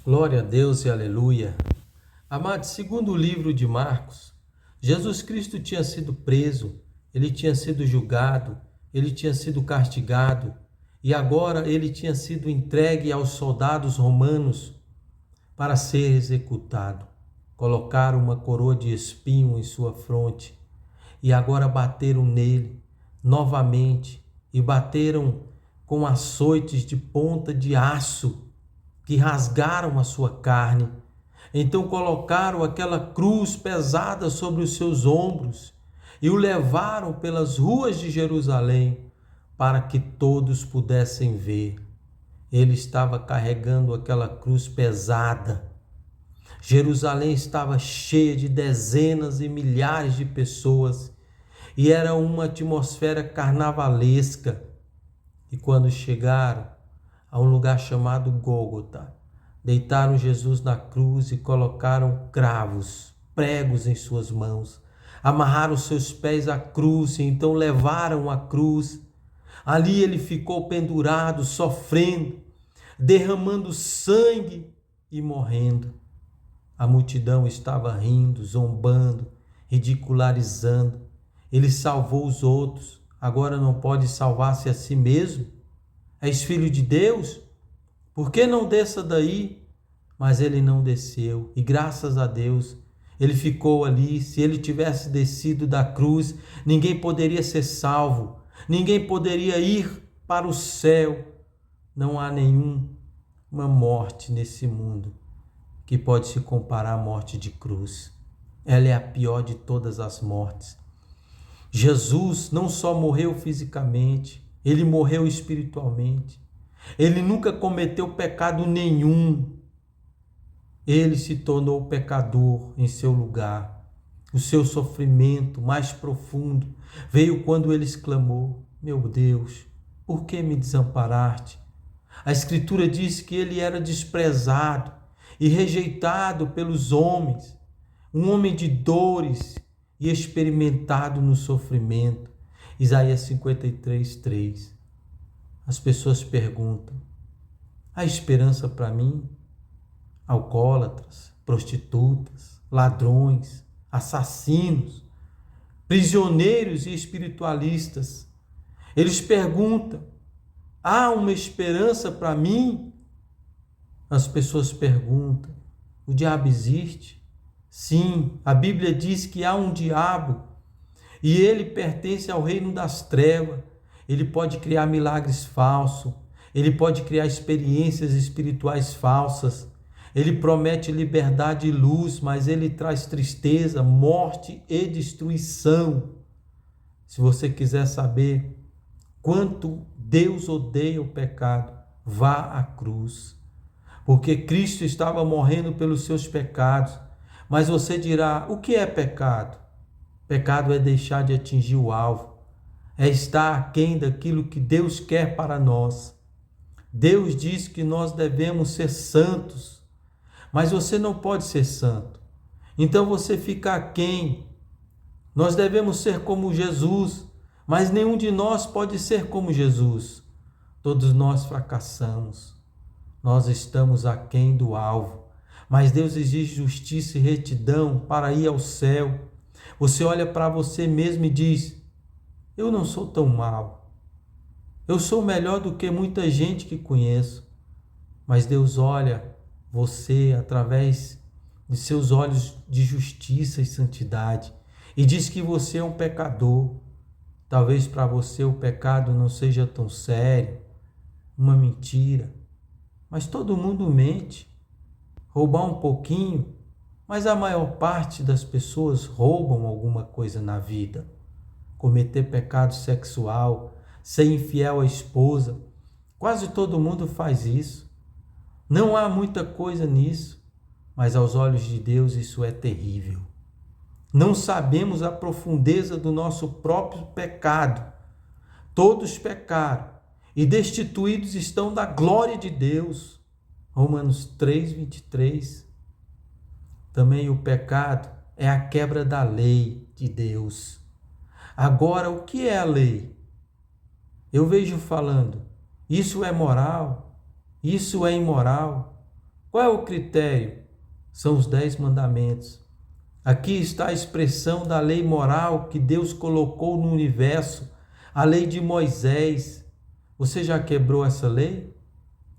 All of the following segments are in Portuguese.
Glória a Deus e aleluia. Amados, segundo o livro de Marcos, Jesus Cristo tinha sido preso, ele tinha sido julgado, ele tinha sido castigado e agora ele tinha sido entregue aos soldados romanos para ser executado. Colocaram uma coroa de espinho em sua fronte e agora bateram nele novamente e bateram com açoites de ponta de aço que rasgaram a sua carne. Então colocaram aquela cruz pesada sobre os seus ombros e o levaram pelas ruas de Jerusalém para que todos pudessem ver. Ele estava carregando aquela cruz pesada. Jerusalém estava cheia de dezenas e milhares de pessoas e era uma atmosfera carnavalesca. E quando chegaram a um lugar chamado Gólgota, deitaram Jesus na cruz e colocaram cravos, pregos em suas mãos, amarraram seus pés à cruz e então levaram a cruz. Ali ele ficou pendurado, sofrendo, derramando sangue e morrendo. A multidão estava rindo, zombando, ridicularizando. Ele salvou os outros, agora não pode salvar-se a si mesmo? És filho de Deus? Por que não desça daí? Mas ele não desceu e graças a Deus ele ficou ali. Se ele tivesse descido da cruz, ninguém poderia ser salvo, ninguém poderia ir para o céu. Não há nenhuma morte nesse mundo que pode se comparar à morte de cruz. Ela é a pior de todas as mortes. Jesus não só morreu fisicamente, ele morreu espiritualmente. Ele nunca cometeu pecado nenhum. Ele se tornou pecador em seu lugar. O seu sofrimento mais profundo veio quando ele exclamou: meu Deus, por que me desamparaste? A Escritura diz que ele era desprezado e rejeitado pelos homens, um homem de dores e experimentado no sofrimento. Isaías 53:3. As pessoas perguntam: há esperança para mim? Alcoólatras, prostitutas, ladrões, assassinos, prisioneiros e espiritualistas. Eles perguntam: há uma esperança para mim? As pessoas perguntam: o diabo existe? Sim, a Bíblia diz que há um diabo e ele pertence ao reino das trevas. Ele pode criar milagres falsos, ele pode criar experiências espirituais falsas, ele promete liberdade e luz, mas ele traz tristeza, morte e destruição. Se você quiser saber quanto Deus odeia o pecado, vá à cruz, porque Cristo estava morrendo pelos seus pecados. Mas você dirá: o que é pecado? Pecado é deixar de atingir o alvo, é estar aquém daquilo que Deus quer para nós. Deus diz que nós devemos ser santos, mas você não pode ser santo, então você fica aquém. Nós devemos ser como Jesus, mas nenhum de nós pode ser como Jesus. Todos nós fracassamos, nós estamos aquém do alvo, mas Deus exige justiça e retidão para ir ao céu. Você olha para você mesmo e diz: eu não sou tão mal, eu sou melhor do que muita gente que conheço. Mas Deus olha você através de seus olhos de justiça e santidade e diz que você é um pecador. Talvez para você o pecado não seja tão sério, uma mentira, mas todo mundo mente. Roubar um pouquinho, mas a maior parte das pessoas roubam alguma coisa na vida. Cometer pecado sexual, ser infiel à esposa, quase todo mundo faz isso. Não há muita coisa nisso, mas aos olhos de Deus isso é terrível. Não sabemos a profundeza do nosso próprio pecado. Todos pecaram e destituídos estão da glória de Deus. Romanos 3:23. Também o pecado é a quebra da lei de Deus. Agora, o que é a lei? Eu vejo falando: isso é moral, isso é imoral. Qual é o critério? São os 10 mandamentos. Aqui está a expressão da lei moral que Deus colocou no universo, a lei de Moisés. Você já quebrou essa lei?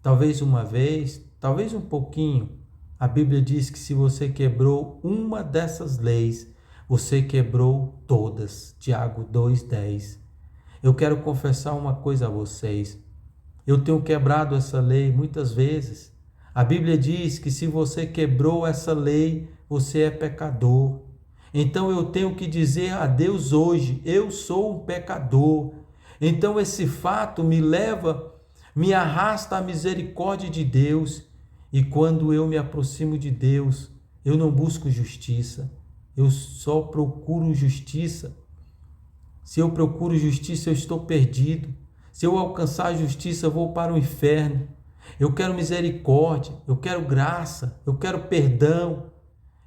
Talvez uma vez, talvez um pouquinho. A Bíblia diz que se você quebrou uma dessas leis, você quebrou todas. Tiago 2,10. Eu quero confessar uma coisa a vocês. Eu tenho quebrado essa lei muitas vezes. A Bíblia diz que se você quebrou essa lei, você é pecador. Então eu tenho que dizer a Deus hoje, eu sou um pecador. Então esse fato me arrasta à misericórdia de Deus. E quando eu me aproximo de Deus, eu não busco justiça, eu só procuro justiça. Se eu procuro justiça, eu estou perdido. Se eu alcançar a justiça, eu vou para o inferno. Eu quero misericórdia, eu quero graça, eu quero perdão.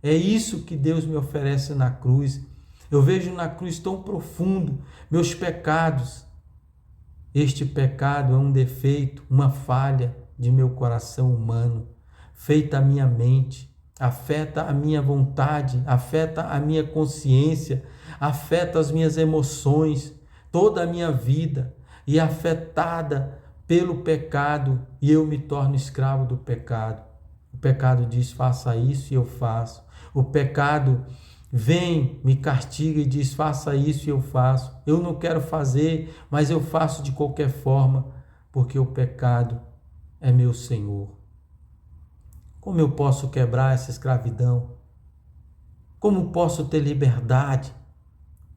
É isso que Deus me oferece na cruz. Eu vejo na cruz tão profundo meus pecados. Este pecado é um defeito, uma falha de meu coração humano, feita a minha mente, afeta a minha vontade, afeta a minha consciência, afeta as minhas emoções, toda a minha vida, e afetada pelo pecado, e eu me torno escravo do pecado. O pecado diz, faça isso e eu faço. O pecado vem, me castiga e diz, faça isso e eu faço. Eu não quero fazer, mas eu faço de qualquer forma, porque o pecado é meu Senhor. Como eu posso quebrar essa escravidão? Como posso ter liberdade?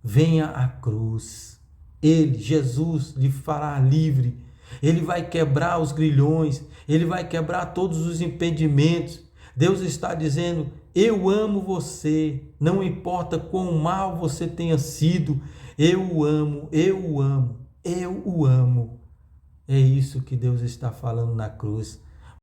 Venha à cruz. Ele, Jesus, lhe fará livre. Ele vai quebrar os grilhões, ele vai quebrar todos os impedimentos. Deus está dizendo, eu amo você, não importa quão mal você tenha sido, eu o amo, eu o amo, eu o amo. É isso que Deus está falando na cruz.